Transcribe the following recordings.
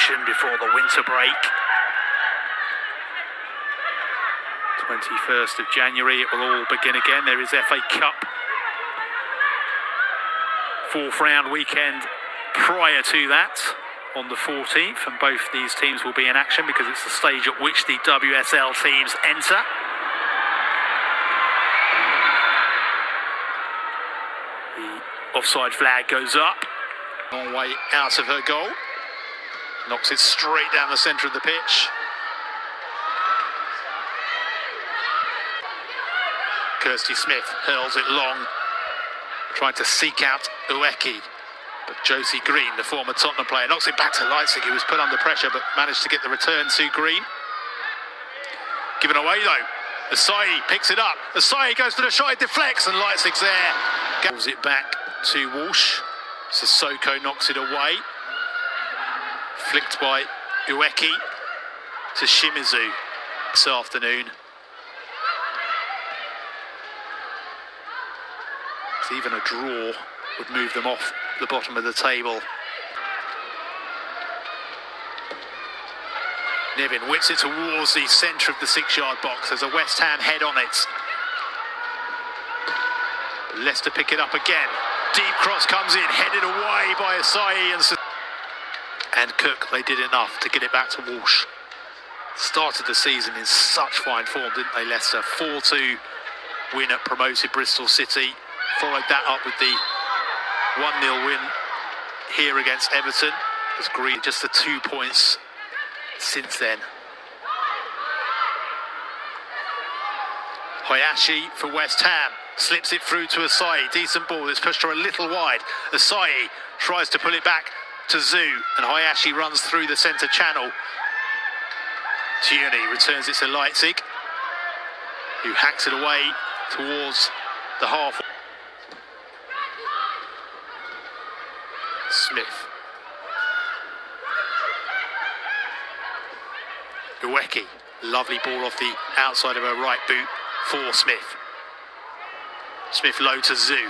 action before the winter break. 21st of January, it will all begin again. There is FA Cup 4th round weekend prior to that on the 14th, and both these teams will be in action because it's the stage at which the WSL teams enter. The offside flag goes up. Long way out of her goal. Knocks it straight down the centre of the pitch. Kirsty Smith hurls it long, trying to seek out Ueki. But Josie Green, the former Tottenham player, knocks it back to Leipzig, who was put under pressure but managed to get the return to Green. Given away though. Asai picks it up. Asai goes to the shot, it deflects, and Leipzig's there. Gives it back to Walsh. Sissoko knocks it away. Flicked by Ueki to Shimizu this afternoon. So even a draw would move them off the bottom of the table. Niven whips it towards the centre of the 6-yard box. There's a West Ham head on it. Leicester pick it up again. Deep cross comes in, headed away by Asai and Cook. They did enough to get it back to Walsh. Started the season in such fine form, didn't they, Leicester? 4-2 win at promoted Bristol City. Followed that up with the 1-0 win here against Everton. As Green just the 2 points since then. Hayashi for West Ham. Slips it through to Asai. Decent ball. It's pushed her a little wide. Asai tries to pull it back to Zhu. And Hayashi runs through the centre channel. Tierney returns it to Leipzig, who hacks it away towards the half. Smith. Ueki. Lovely ball off the outside of her right boot for Smith. Smith low to Zhu.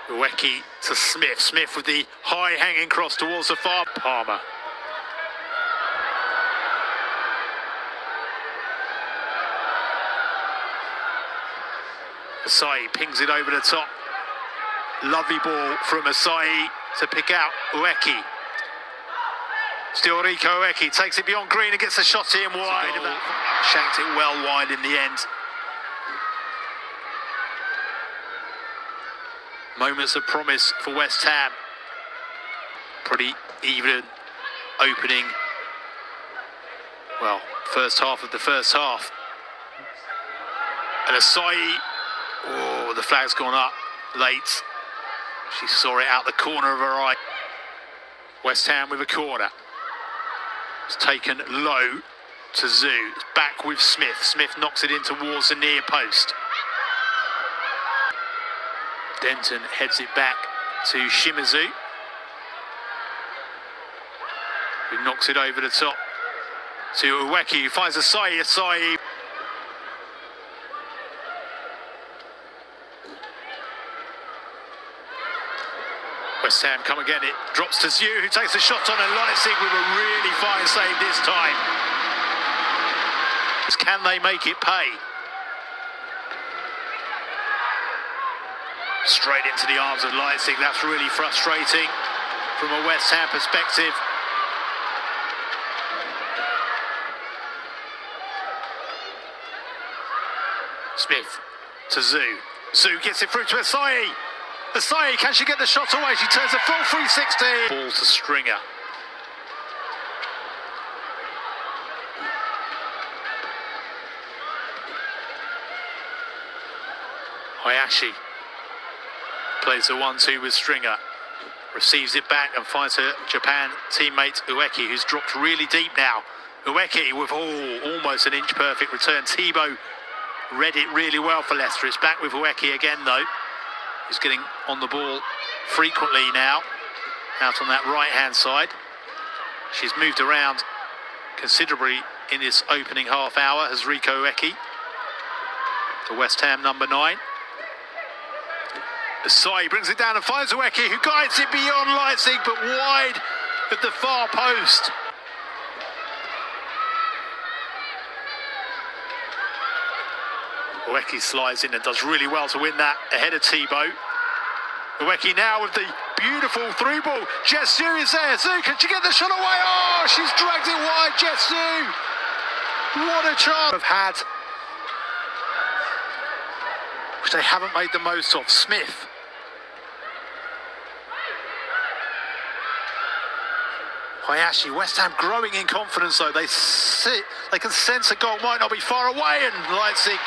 Ueki to Smith. Smith with the high hanging cross towards the far. Palmer. Asai pings it over the top. Lovely ball from Asai to pick out Ueki. Still Rico Ueki takes it beyond Green and gets a shot in wide. Shanked it well wide in the end. Moments of promise for West Ham. Pretty even opening. Well, first half of the first half. And Asai. Oh, the flag's gone up late. She saw it out the corner of her eye. West Ham with a corner. It's taken low to Zhu. It's back with Smith. Smith knocks it in towards the near post. Denton heads it back to Shimizu, who knocks it over the top to Ueki, who finds Asai. Asai. West Ham come again, it drops to Zhu, who takes a shot on, and Leipzig with a really fine save this time. Can they make it pay? Straight into the arms of Leipzig. That's really frustrating from a West Ham perspective. Smith to Zhu. Zhu gets it through to Asai. Asai, can she get the shot away? She turns a full 360. Ball to Stringer. Hayashi plays the 1-2 with Stringer. Receives it back and finds her Japan teammate Ueki, who's dropped really deep now. Ueki with almost an inch perfect return. Thibaut read it really well for Leicester. It's back with Ueki again though. He's getting on the ball frequently now, out on that right-hand side. She's moved around considerably in this opening half hour has Rico Ueki, the West Ham number 9. Asai brings it down and finds Ueki, who guides it beyond Leipzig, but wide at the far post. Ueki slides in and does really well to win that ahead of Thibaut. Ueki now with the beautiful through ball. Jesu is there. Zhu, can she get the shot away? Oh, she's dragged it wide, Jesu. What a chance have had, which they haven't made the most of. Smith. Hayashi, West Ham growing in confidence though. They can sense a goal might not be far away, and Leipzig.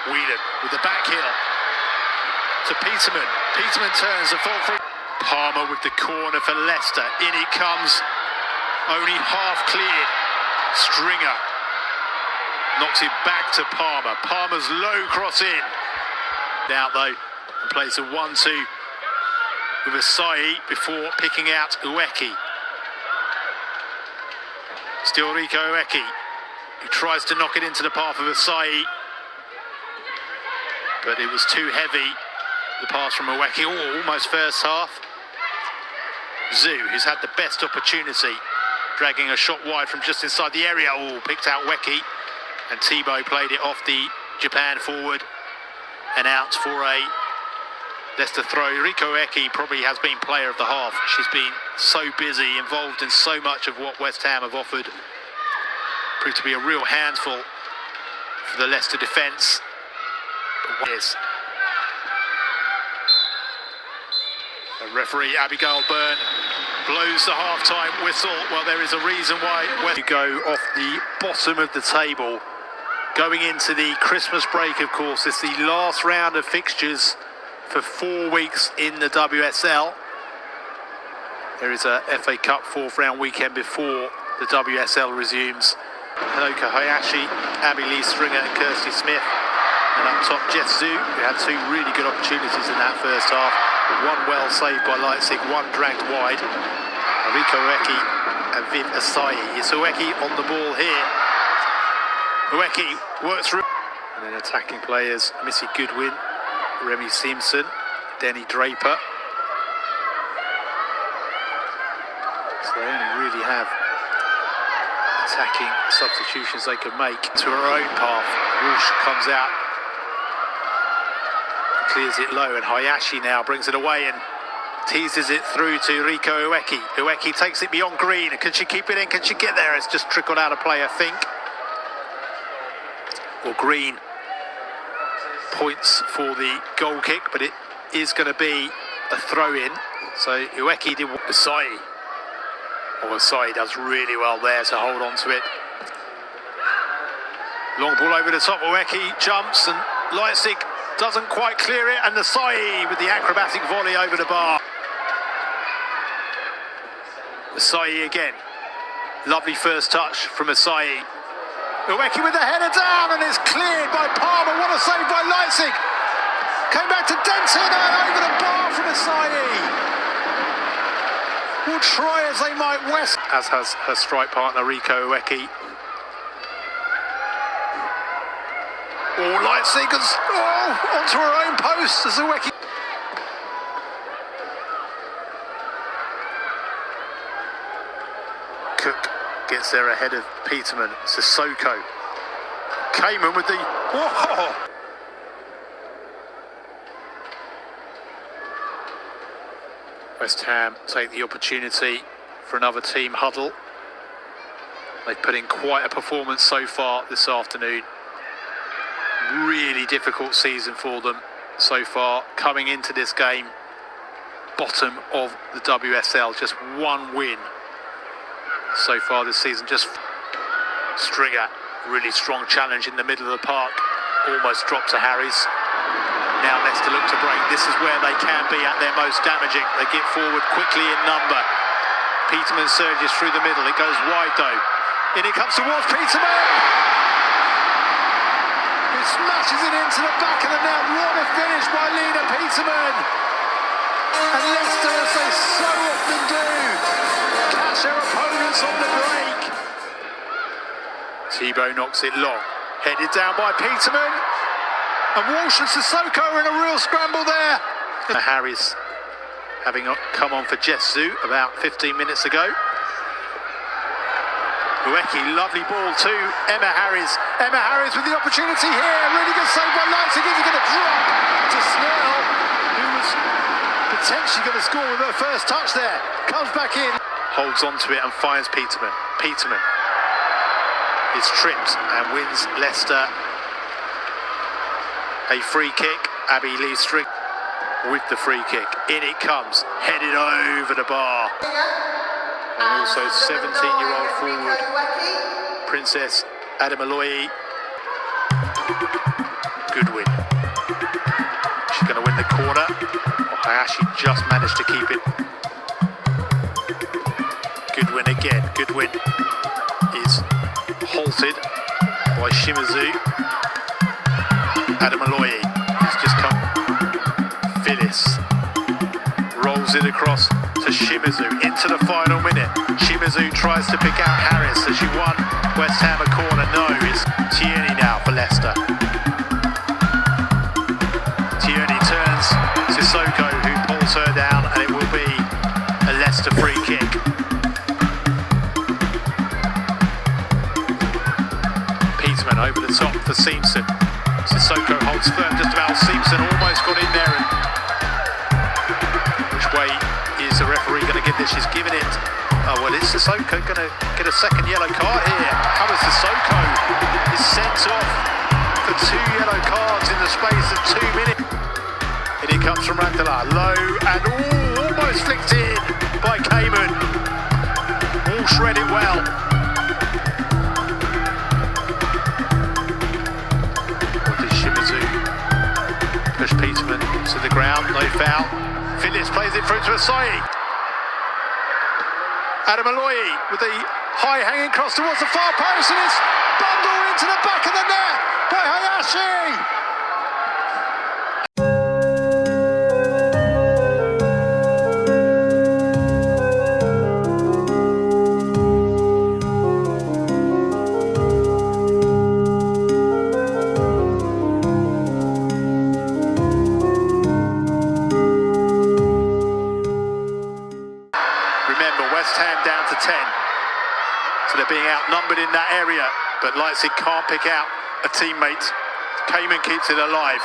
Whelan with the back heel to Peterman. Peterman turns the full free. Palmer with the corner for Leicester. In it comes, only half cleared. Stringer knocks it back to Palmer. Palmer's low cross in. Out though, and plays a 1-2 with Asai before picking out Ueki. Still Rico Ueki, who tries to knock it into the path of Asai, but it was too heavy, the pass from Ueki. Oh, almost first half. Zhu, who's had the best opportunity, dragging a shot wide from just inside the area. Oh, picked out Ueki, and Thibaut played it off the Japan forward and out for a Leicester throw. Rico Ueki probably has been player of the half. She's been so busy, involved in so much of what West Ham have offered. Proved to be a real handful for the Leicester defence. Yes. The referee Abigail Byrne blows the half-time whistle. Well, there is a reason why you go off the bottom of the table going into the Christmas break. Of course, it's the last round of fixtures for 4 weeks in the WSL. There is a FA Cup fourth round weekend before the WSL resumes. Hanoka Hayashi, Abby Lee Stringer and Kirsty Smith. And up top, Jesu, who had 2 really good opportunities in that first half. One well saved by Leipzig, one dragged wide. Rico Ueki and Viv Asai. It's Ueki on the ball here. Ueki works through. And then attacking players, Missy Goodwin, Remy Simpson, Denny Draper. So they only really have attacking substitutions they can make. To her own path, Walsh comes out, clears it low, and Hayashi now brings it away and teases it through to Rico Ueki. Ueki takes it beyond Green. Can she keep it in? Can she get there? It's just trickled out of play, I think. Well, Green points for the goal kick, but it is going to be a throw-in. So Ueki did Asai. Oh, Asai does really well there to hold on to it. Long ball over the top. Ueki jumps and Leipzig doesn't quite clear it, and Asai with the acrobatic volley over the bar. Asai again. Lovely first touch from Asai. Ueki with the header down, and it's cleared by Palmer. What a save by Leipzig. Came back to Denton and over the bar from Asai. Will try as they might West. As has her strike partner Rico Ueki. Oh, Leipzig has onto her own post as Ueki. Cook gets there ahead of Peterman. Sissoko. Kamen with the... Whoa! West Ham take the opportunity for another team huddle. They've put in quite a performance so far this afternoon. Really difficult season for them so far. Coming into this game, bottom of the WSL, just 1 win so far this season. Just Stringer, really strong challenge in the middle of the park, almost dropped to Harris. Now Leicester look to break. This is where they can be at their most damaging. They get forward quickly in number. Peterman surges through the middle. It goes wide though. In it comes towards Peterman. He smashes it into the back of the net. What a finish by Lena Peterman. And Leicester, as they so often do, catch their opponents on the break. Thibaut knocks it long, headed down by Peterman. And Walsh and Sissoko are in a real scramble there. Harris having come on for Jesu about 15 minutes ago. Ueki, lovely ball to Emma Harris. Emma Harris with the opportunity here. Really good save by Leipzig. Is he going to drop to Snell, who was potentially going to score with her first touch there. Comes back in. Holds on to it and finds Peterman. Peterman is tripped and wins Leicester a free kick. Abby leaves string with the free kick. In it comes, headed over the bar. And also 17-year-old forward Princess Adamaloyi. Good win. She's going to win the corner. Hayashi just managed to keep it. Good win again. Good win is halted by Shimizu. Adamaloyi has just come. Phyllis rolls it across to Shimizu into the final minute. Shimizu tries to pick out Harris. Has she won West Ham a corner? No, it's Tierney now for Leicester. Tierney turns Sissoko, who pulls her down, and it will be a Leicester free kick. Peterman over the top for Simpson. Sissoko holds firm just about. Simpson almost got in there. And which way is the referee going to get this? She's given it. Oh, well, is Sissoko going to get a second yellow card here? How is Sissoko is sent off for 2 yellow cards in the space of 2 minutes. And it comes from Randala. Low and almost flicked in by Cayman. Walsh read it well. Push Peterman to the ground, no foul. Phillips plays it through to Asai. Adamaloyi with a high hanging cross towards the far post, and it's bundled into the back of the net by Hayashi. West Ham down to 10, so they're being outnumbered in that area, but Leipzig can't pick out a teammate. Cayman keeps it alive.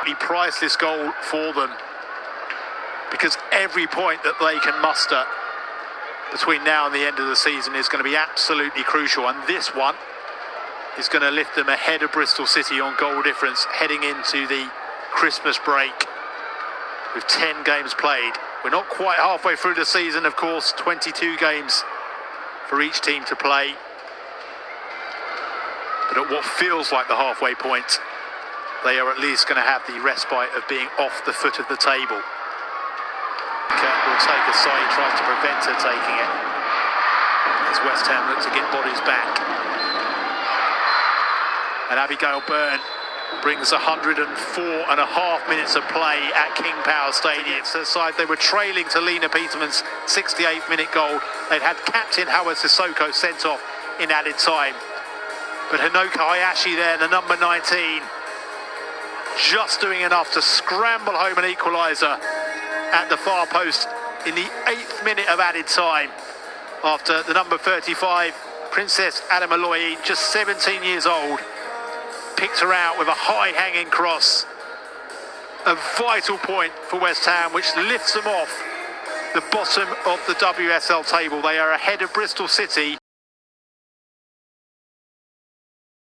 A priceless goal for them, because every point that they can muster between now and the end of the season is going to be absolutely crucial, and this one is going to lift them ahead of Bristol City on goal difference heading into the Christmas break with 10 games played. We're not quite halfway through the season, of course, 22 games for each team to play. But at what feels like the halfway point, they are at least going to have the respite of being off the foot of the table. Kurt will take a side, tries to prevent her taking it, as West Ham look to get bodies back. And Abigail Byrne brings 104.5 minutes of play at King Power Stadium. It's their side. They were trailing to Lena Peterman's 68th minute goal. They'd had captain Howard Sissoko sent off in added time. But Hinoka Hayashi there, the number 19, just doing enough to scramble home an equaliser at the far post in the 8th minute of added time, after the number 35, Princess Adamaloyi, just 17 years old, picked her out with a high-hanging cross. A vital point for West Ham, which lifts them off the bottom of the WSL table. They are ahead of Bristol City